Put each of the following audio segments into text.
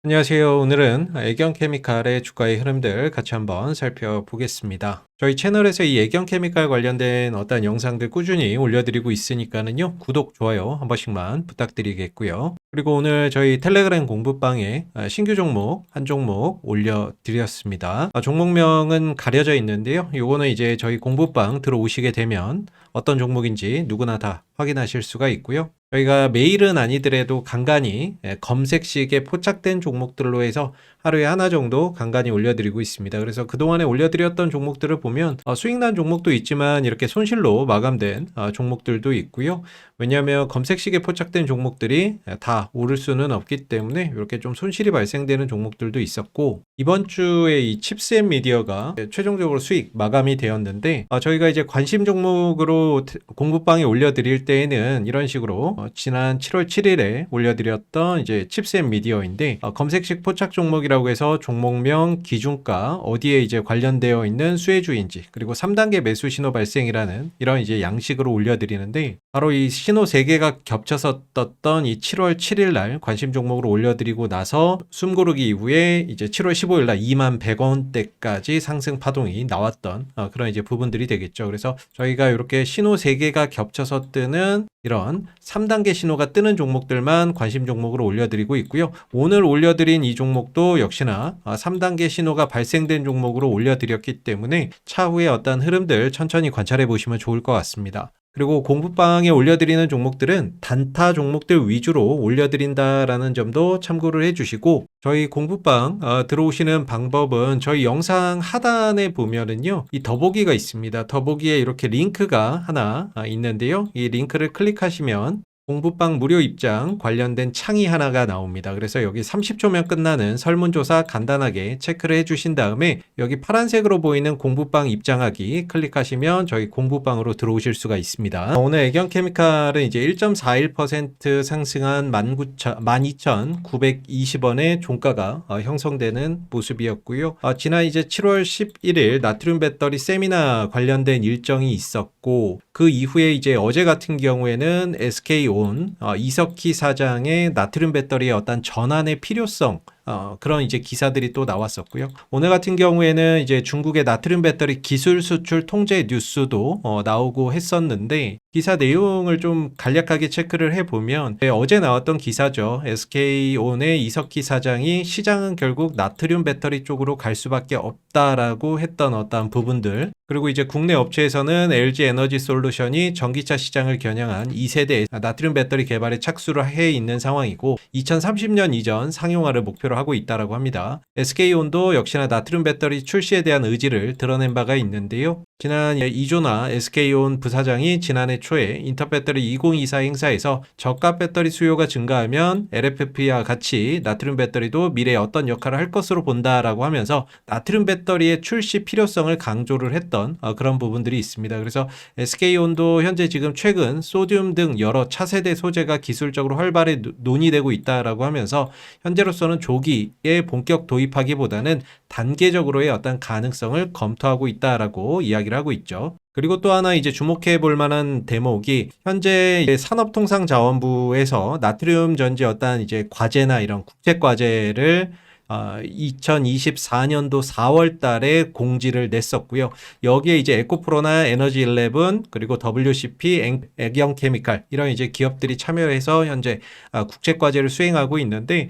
안녕하세요. 오늘은 애경케미칼의 주가의 흐름들 같이 한번 살펴보겠습니다. 저희 채널에서 이 애경케미칼 관련된 어떤 영상들 꾸준히 올려드리고 있으니까는요. 구독, 좋아요 한 번씩만 부탁드리겠고요. 그리고 오늘 저희 텔레그램 공부방에 신규 종목 한 종목 올려드렸습니다. 종목명은 가려져 있는데요. 요거는 이제 저희 공부방 들어오시게 되면 어떤 종목인지 누구나 다 확인하실 수가 있고요. 저희가 매일은 아니더라도 간간히 검색식에 포착된 종목들로 해서 하루에 하나 정도 간간히 올려드리고 있습니다. 그래서 그동안에 올려드렸던 종목들을 보면 수익난 종목도 있지만 이렇게 손실로 마감된 종목들도 있고요. 왜냐하면 검색식에 포착된 종목들이 다 오를 수는 없기 때문에 이렇게 좀 손실이 발생되는 종목들도 있었고, 이번 주에 이 칩셋 미디어가 최종적으로 수익 마감이 되었는데, 저희가 이제 관심 종목으로 공부방에 올려드릴 때에는 이런 식으로 지난 7월 7일에 올려드렸던 이제 칩셋 미디어인데, 검색식 포착 종목이라고 해서 종목명, 기준가, 어디에 이제 관련되어 있는 수혜주인지, 그리고 3단계 매수 신호 발생이라는 이런 이제 양식으로 올려드리는데, 바로 이 신호 3개가 겹쳐서 떴던 이 7월 7일 날 관심 종목으로 올려드리고 나서 숨고르기 이후에 이제 7월 15일 날 2만 100원대까지 상승 파동이 나왔던 그런 이제 부분들이 되겠죠. 그래서 저희가 이렇게 신호 3개가 겹쳐서 뜨는 이런 3단계 신호가 뜨는 종목들만 관심 종목으로 올려드리고 있고요. 오늘 올려드린 이 종목도 역시나 3단계 신호가 발생된 종목으로 올려드렸기 때문에 차후에 어떤 흐름들 천천히 관찰해 보시면 좋을 것 같습니다. 그리고 공부방에 올려드리는 종목들은 단타 종목들 위주로 올려드린다라는 점도 참고를 해주시고, 저희 공부방 들어오시는 방법은 저희 영상 하단에 보면은요, 이 더보기가 있습니다. 더보기에 이렇게 링크가 하나 있는데요. 이 링크를 클릭하시면 공부방 무료 입장 관련된 창이 하나가 나옵니다. 그래서 여기 30초면 끝나는 설문조사 간단하게 체크를 해주신 다음에 여기 파란색으로 보이는 공부방 입장하기 클릭하시면 저희 공부방으로 들어오실 수가 있습니다. 오늘 애경케미칼은 이제 1.41% 상승한 12,920원의 종가가 형성되는 모습이었고요. 지난 이제 7월 11일 나트륨 배터리 세미나 관련된 일정이 있었고, 그 이후에 이제 어제 같은 경우에는 SK온 이석희 사장의 나트륨 배터리의 어떤 전환의 필요성, 그런 이제 기사들이 또 나왔었고요. 오늘 같은 경우에는 이제 중국의 나트륨 배터리 기술 수출 통제 뉴스도 나오고 했었는데, 기사 내용을 좀 간략하게 체크를 해보면 어제 나왔던 기사죠. SK온의 이석희 사장이 시장은 결국 나트륨 배터리 쪽으로 갈 수밖에 없다라고 했던 어떤 부분들, 그리고 이제 국내 업체에서는 LG 에너지 솔루션이 전기차 시장을 겨냥한 2세대 나트륨 배터리 개발에 착수를 해 있는 상황이고, 2030년 이전 상용화를 목표로 하고 있다라고 합니다. SK온도 역시나 나트륨 배터리 출시에 대한 의지를 드러낸 바가 있는데요. 지난 이조나 SK온 부사장이 지난해 초에 인터배터리 2024 행사에서 저가 배터리 수요가 증가하면 LFP와 같이 나트륨 배터리도 미래에 어떤 역할을 할 것으로 본다라고 하면서 나트륨 배터리의 출시 필요성을 강조를 했던 그런 부분들이 있습니다. 그래서 SK온도 현재 지금 최근 소듐 등 여러 차세대 소재가 기술적으로 활발히 논의되고 있다라고 하면서 현재로서는 조기에 본격 도입하기보다는 단계적으로의 어떤 가능성을 검토하고 있다라고 이야기를 하고 있죠. 그리고 또 하나 이제 주목해 볼 만한 대목이, 현재 산업통상자원부에서 나트륨 전지 어떤 이제 과제나 이런 국책 과제를 2024년도 4월 달에 공지를 냈었고요. 여기에 이제 에코프로나 에너지11 그리고 WCP, 애경케미칼 이런 이제 기업들이 참여해서 현재 국책 과제를 수행하고 있는데,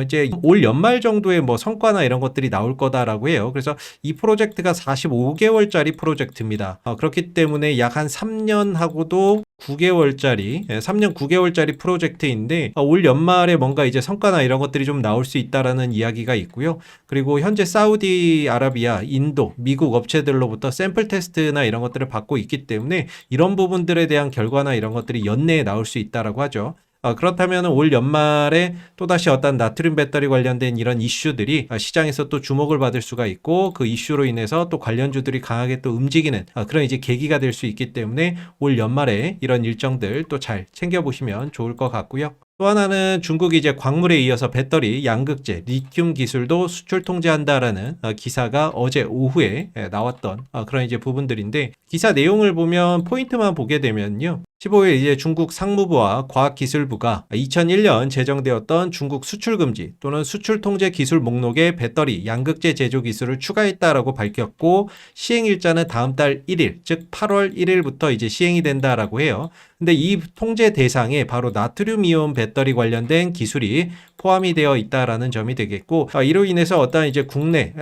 이제 올 연말 정도의 뭐 성과나 이런 것들이 나올 거다라고 해요. 그래서 이 프로젝트가 45개월짜리 프로젝트입니다. 그렇기 때문에 약 한 3년하고도 9개월짜리, 3년 9개월짜리 프로젝트인데, 올 연말에 뭔가 이제 성과나 이런 것들이 좀 나올 수 있다라는 이야기가 있고요. 그리고 현재 사우디아라비아, 인도, 미국 업체들로부터 샘플 테스트나 이런 것들을 받고 있기 때문에 이런 부분들에 대한 결과나 이런 것들이 연내에 나올 수 있다라고 하죠. 그렇다면 올 연말에 또다시 어떤 나트륨 배터리 관련된 이런 이슈들이 시장에서 또 주목을 받을 수가 있고, 그 이슈로 인해서 또 관련주들이 강하게 또 움직이는 그런 이제 계기가 될 수 있기 때문에 올 연말에 이런 일정들 또 잘 챙겨보시면 좋을 것 같고요. 또 하나는 중국이 이제 광물에 이어서 배터리, 양극재, 리튬 기술도 수출 통제한다라는 기사가 어제 오후에 나왔던 그런 이제 부분들인데, 기사 내용을 보면 포인트만 보게 되면요. 15일 이제 중국 상무부와 과학기술부가 2001년 제정되었던 중국 수출 금지 또는 수출 통제 기술 목록에 배터리, 양극재 제조 기술을 추가했다라고 밝혔고, 시행 일자는 다음 달 1일, 즉 8월 1일부터 이제 시행이 된다라고 해요. 근데 이 통제 대상에 바로 나트륨 이온 배터리 관련된 기술이 포함이 되어 있다라는 점이 되겠고, 이로 인해서 어떤 이제 국내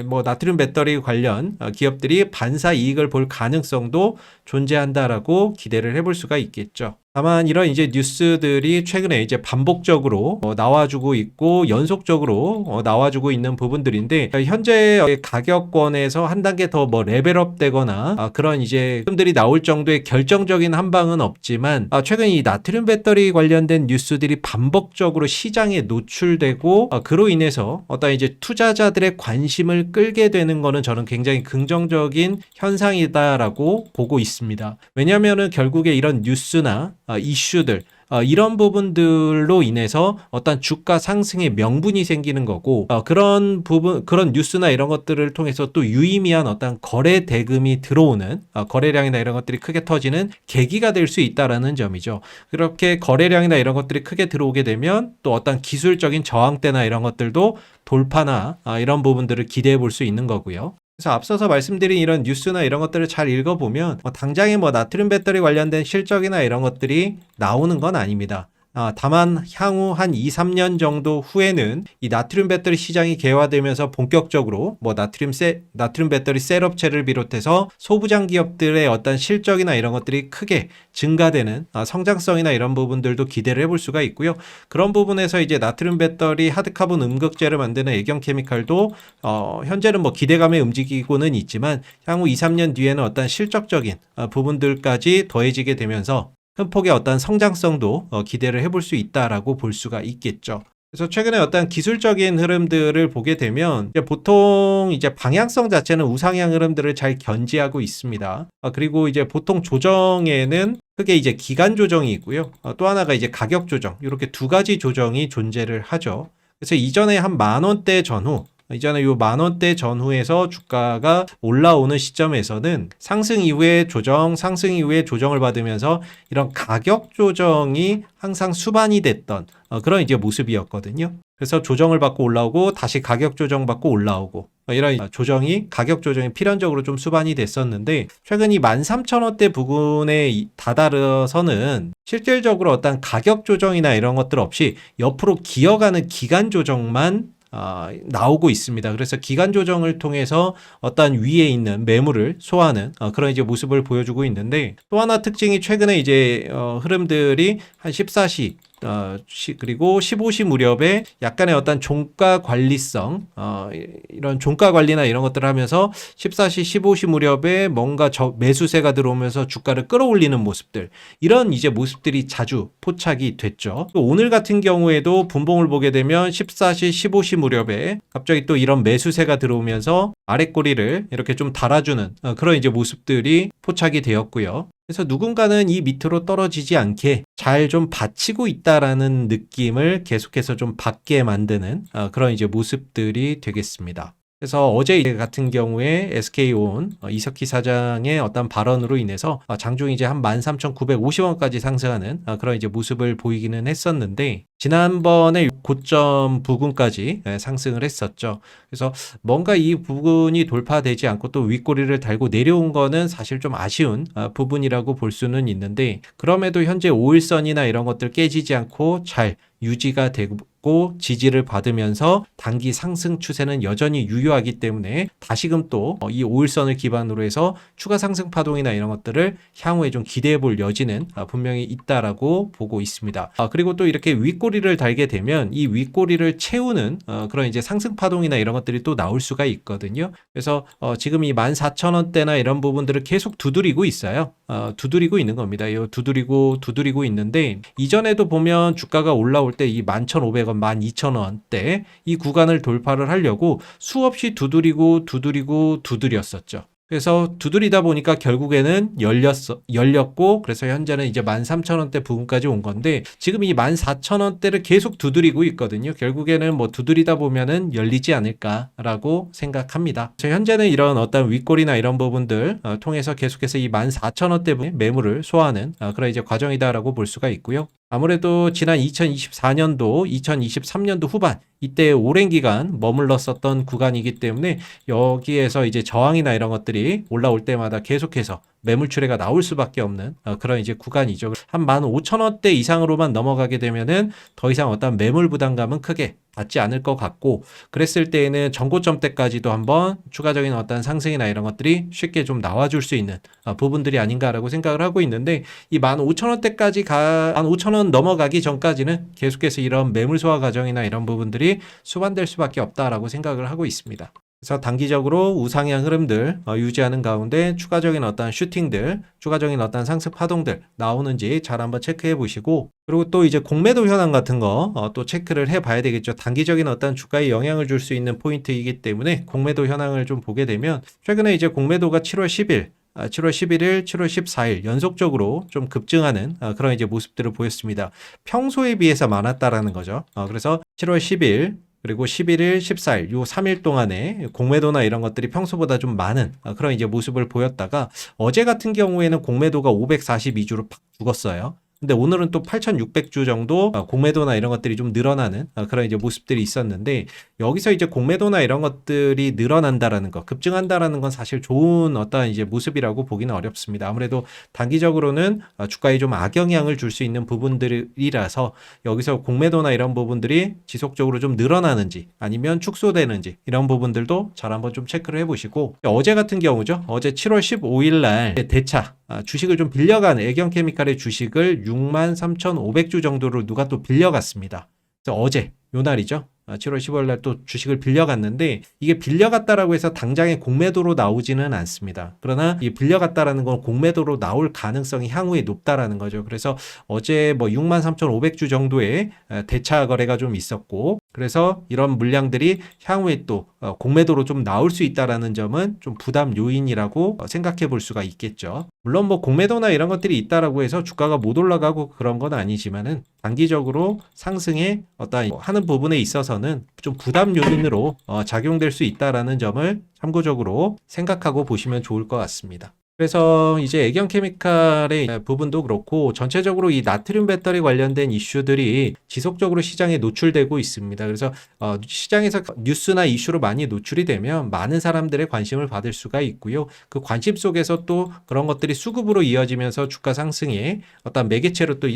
뭐 나트륨 배터리 관련 기업들이 반사 이익을 볼 가능성도 존재한다라고 기대를 해볼 수가 있겠죠. 다만 이런 이제 뉴스들이 최근에 이제 반복적으로 나와주고 있고 연속적으로 나와주고 있는 부분들인데, 현재 가격권에서 한 단계 더 뭐 레벨업 되거나 그런 이제 흐름들이 나올 정도의 결정적인 한 방은 없지만, 최근 이 나트륨 배터리 관련된 뉴스들이 반복적으로 시장에 노출되고 그로 인해서 어떤 이제 투자자들의 관심을 끌게 되는 거는 저는 굉장히 긍정적인 현상이다라고 보고 있습니다. 왜냐하면은 결국에 이런 뉴스나 이슈들 이런 부분들로 인해서 어떤 주가 상승의 명분이 생기는 거고, 그런 부분, 그런 뉴스나 이런 것들을 통해서 또 유의미한 어떤 거래 대금이 들어오는 거래량이나 이런 것들이 크게 터지는 계기가 될 수 있다라는 점이죠. 그렇게 거래량이나 이런 것들이 크게 들어오게 되면 또 어떤 기술적인 저항대나 이런 것들도 돌파나 이런 부분들을 기대해 볼 수 있는 거고요. 그래서 앞서서 말씀드린 이런 뉴스나 이런 것들을 잘 읽어보면 당장에 뭐 나트륨 배터리 관련된 실적이나 이런 것들이 나오는 건 아닙니다. 다만 향후 한 2, 3년 정도 후에는 이 나트륨 배터리 시장이 개화되면서 본격적으로 뭐 나트륨 배터리 셀 업체를 비롯해서 소부장 기업들의 어떤 실적이나 이런 것들이 크게 증가되는 성장성이나 이런 부분들도 기대를 해볼 수가 있고요. 그런 부분에서 이제 나트륨 배터리 하드카본 음극재를 만드는 애경케미칼도 현재는 뭐 기대감에 움직이고는 있지만 향후 2, 3년 뒤에는 어떤 실적적인 부분들까지 더해지게 되면서 큰 폭의 어떤 성장성도 기대를 해볼 수 있다라고 볼 수가 있겠죠. 그래서 최근에 어떤 기술적인 흐름들을 보게 되면 보통 이제 방향성 자체는 우상향 흐름들을 잘 견지하고 있습니다. 그리고 이제 보통 조정에는 크게 이제 기간 조정이 있고요. 또 하나가 이제 가격 조정, 이렇게 두 가지 조정이 존재를 하죠. 그래서 이전에 한 10,000원대 전후, 이전에 요 10,000원대 전후에서 주가가 올라오는 시점에서는 상승 이후에 조정을 받으면서 이런 가격 조정이 항상 수반이 됐던 그런 이제 모습이었거든요. 그래서 조정을 받고 올라오고 다시 가격 조정 받고 올라오고, 이런 가격 조정이 필연적으로 좀 수반이 됐었는데, 최근 이 13,000원대 부근에 다다르서는 실질적으로 어떤 가격 조정이나 이런 것들 없이 옆으로 기어가는 기간 조정만 나오고 있습니다. 그래서 기간 조정을 통해서 어떤 위에 있는 매물을 소화하는 그런 이제 모습을 보여주고 있는데, 또 하나 특징이 최근에 이제 흐름들이 한 14시 그리고 15시 무렵에 약간의 어떤 종가 관리성, 이런 종가 관리나 이런 것들을 하면서 14시, 15시 무렵에 뭔가 매수세가 들어오면서 주가를 끌어올리는 모습들, 이런 이제 모습들이 자주 포착이 됐죠. 또 오늘 같은 경우에도 분봉을 보게 되면 14시, 15시 무렵에 갑자기 또 이런 매수세가 들어오면서 아랫꼬리를 이렇게 좀 달아주는 그런 이제 모습들이 포착이 되었고요. 그래서 누군가는 이 밑으로 떨어지지 않게 잘 좀 받치고 있다라는 느낌을 계속해서 좀 받게 만드는 그런 이제 모습들이 되겠습니다. 그래서 어제 같은 경우에 SK온 이석희 사장의 어떤 발언으로 인해서 장중이 이제 한 13,950원까지 상승하는 그런 이제 모습을 보이기는 했었는데, 지난번에 고점 부근까지 상승을 했었죠. 그래서 뭔가 이 부분이 돌파되지 않고 또 윗꼬리를 달고 내려온 거는 사실 좀 아쉬운 부분이라고 볼 수는 있는데, 그럼에도 현재 5일선이나 이런 것들 깨지지 않고 잘 유지가 되고 지지를 받으면서 단기 상승 추세는 여전히 유효하기 때문에 다시금 또 이 5일선을 기반으로 해서 추가 상승 파동이나 이런 것들을 향후에 좀 기대해 볼 여지는 분명히 있다라고 보고 있습니다. 그리고 또 이렇게 윗꼬리를 달게 되면 이 윗꼬리를 채우는 그런 이제 상승 파동이나 이런 것들이 또 나올 수가 있거든요. 그래서 지금 이 14,000원대나 이런 부분들을 계속 두드리고 있어요. 두드리고 있는 겁니다. 두드리고 있는데, 이전에도 보면 주가가 올라올 때 이 11,500원, 12,000원대 이 구간을 돌파를 하려고 수없이 두드렸었죠. 그래서 두드리다 보니까 결국에는 열렸고, 그래서 현재는 이제 13,000원대 부근까지 온 건데, 지금 이 14,000원대를 계속 두드리고 있거든요. 결국에는 뭐 두드리다 보면은 열리지 않을까라고 생각합니다. 현재는 이런 어떤 윗골이나 이런 부분들 통해서 계속해서 이 14,000원대 매물을 소화하는 그런 이제 과정이다라고 볼 수가 있고요. 아무래도 지난 2024년도, 2023년도 후반 이때 오랜 기간 머물렀었던 구간이기 때문에 여기에서 이제 저항이나 이런 것들이 올라올 때마다 계속해서 매물 출회가 나올 수밖에 없는 그런 이제 구간이죠. 한 15,000원대 이상으로만 넘어가게 되면은 더 이상 어떤 매물 부담감은 크게 받지 않을 것 같고, 그랬을 때에는 전고점 때까지도 한번 추가적인 어떤 상승이나 이런 것들이 쉽게 좀 나와줄 수 있는 부분들이 아닌가라고 생각을 하고 있는데, 이 15,000원대까지 15,000원 넘어가기 전까지는 계속해서 이런 매물 소화 과정이나 이런 부분들이 수반될 수밖에 없다라고 생각을 하고 있습니다. 그래서 단기적으로 우상향 흐름들 유지하는 가운데 추가적인 어떤 슈팅들, 추가적인 어떤 상승 파동들 나오는지 잘 한번 체크해 보시고, 그리고 또 이제 공매도 현황 같은 거 또 체크를 해 봐야 되겠죠. 단기적인 어떤 주가에 영향을 줄 수 있는 포인트이기 때문에 공매도 현황을 좀 보게 되면, 최근에 이제 공매도가 7월 10일 7월 11일, 7월 14일 연속적으로 좀 급증하는 그런 이제 모습들을 보였습니다. 평소에 비해서 많았다라는 거죠. 그래서 7월 10일 그리고 11일, 14일 요 3일 동안에 공매도나 이런 것들이 평소보다 좀 많은 그런 이제 모습을 보였다가, 어제 같은 경우에는 공매도가 542주로 팍 죽었어요. 근데 오늘은 또 8,600주 정도 공매도나 이런 것들이 좀 늘어나는 그런 이제 모습들이 있었는데, 여기서 이제 공매도나 이런 것들이 늘어난다라는 거, 급증한다라는 건 사실 좋은 어떤 이제 모습이라고 보기는 어렵습니다. 아무래도 단기적으로는 주가에 좀 악영향을 줄 수 있는 부분들이라서, 여기서 공매도나 이런 부분들이 지속적으로 좀 늘어나는지 아니면 축소되는지 이런 부분들도 잘 한번 좀 체크를 해보시고, 어제 같은 경우죠. 어제 7월 15일 날 대차 주식을 좀 빌려간 애경케미칼의 주식을 63,500주 정도를 누가 또 빌려갔습니다. 그래서 어제 요 날이죠. 7월 15일 날 또 주식을 빌려갔는데, 이게 빌려갔다라고 해서 당장에 공매도로 나오지는 않습니다. 그러나 이 빌려갔다라는 건 공매도로 나올 가능성이 향후에 높다라는 거죠. 그래서 어제 뭐 63,500주 정도의 대차 거래가 좀 있었고, 그래서 이런 물량들이 향후에 또 공매도로 좀 나올 수 있다라는 점은 좀 부담 요인이라고 생각해 볼 수가 있겠죠. 물론 뭐 공매도나 이런 것들이 있다라고 해서 주가가 못 올라가고 그런 건 아니지만은, 단기적으로 상승에 어떤 하는 부분에 있어서는 좀 부담 요인으로 작용될 수 있다라는 점을 참고적으로 생각하고 보시면 좋을 것 같습니다. 그래서 이제 애경케미칼의 부분도 그렇고, 전체적으로 이 나트륨 배터리 관련된 이슈들이 지속적으로 시장에 노출되고 있습니다. 그래서 시장에서 뉴스나 이슈로 많이 노출이 되면 많은 사람들의 관심을 받을 수가 있고요. 그 관심 속에서 또 그런 것들이 수급으로 이어지면서 주가 상승에 어떤 매개체로 또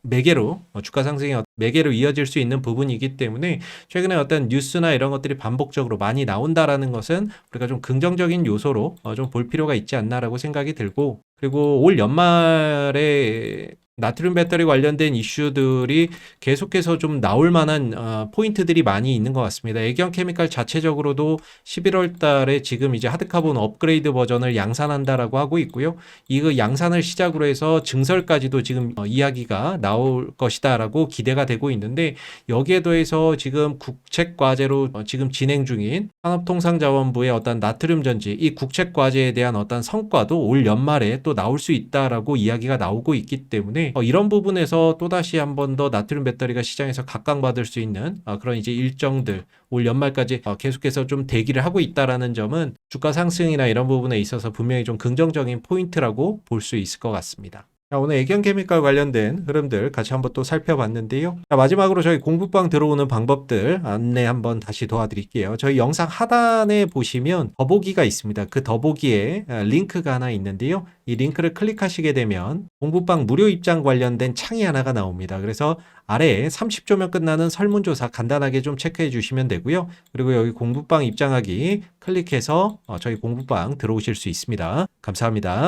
매개로 주가 상승의 매개로 이어질 수 있는 부분이기 때문에, 최근에 어떤 뉴스나 이런 것들이 반복적으로 많이 나온다라는 것은 우리가 좀 긍정적인 요소로 좀 볼 필요가 있지 않나라고 생각이 들고, 그리고 올 연말에 나트륨 배터리 관련된 이슈들이 계속해서 좀 나올 만한 포인트들이 많이 있는 것 같습니다. 애경케미칼 자체적으로도 11월 달에 지금 이제 하드카본 업그레이드 버전을 양산한다라고 하고 있고요. 이거 양산을 시작으로 해서 증설까지도 지금 이야기가 나올 것이다라고 기대가 되고 있는데, 여기에 더해서 지금 국책과제로 지금 진행 중인 산업통상자원부의 어떤 나트륨 전지, 이 국책과제에 대한 어떤 성과도 올 연말에 또 나올 수 있다라고 이야기가 나오고 있기 때문에, 이런 부분에서 또다시 한 번 더 나트륨 배터리가 시장에서 각광받을 수 있는 그런 이제 일정들 올 연말까지 계속해서 좀 대기를 하고 있다라는 점은 주가 상승이나 이런 부분에 있어서 분명히 좀 긍정적인 포인트라고 볼 수 있을 것 같습니다. 자, 오늘 애경케미칼 관련된 흐름들 같이 한번 또 살펴봤는데요. 자, 마지막으로 저희 공부방 들어오는 방법들 안내 한번 다시 도와드릴게요. 저희 영상 하단에 보시면 더보기가 있습니다. 그 더보기에 링크가 하나 있는데요. 이 링크를 클릭하시게 되면 공부방 무료 입장 관련된 창이 하나가 나옵니다. 그래서 아래에 30초면 끝나는 설문조사 간단하게 좀 체크해 주시면 되고요. 그리고 여기 공부방 입장하기 클릭해서 저희 공부방 들어오실 수 있습니다. 감사합니다.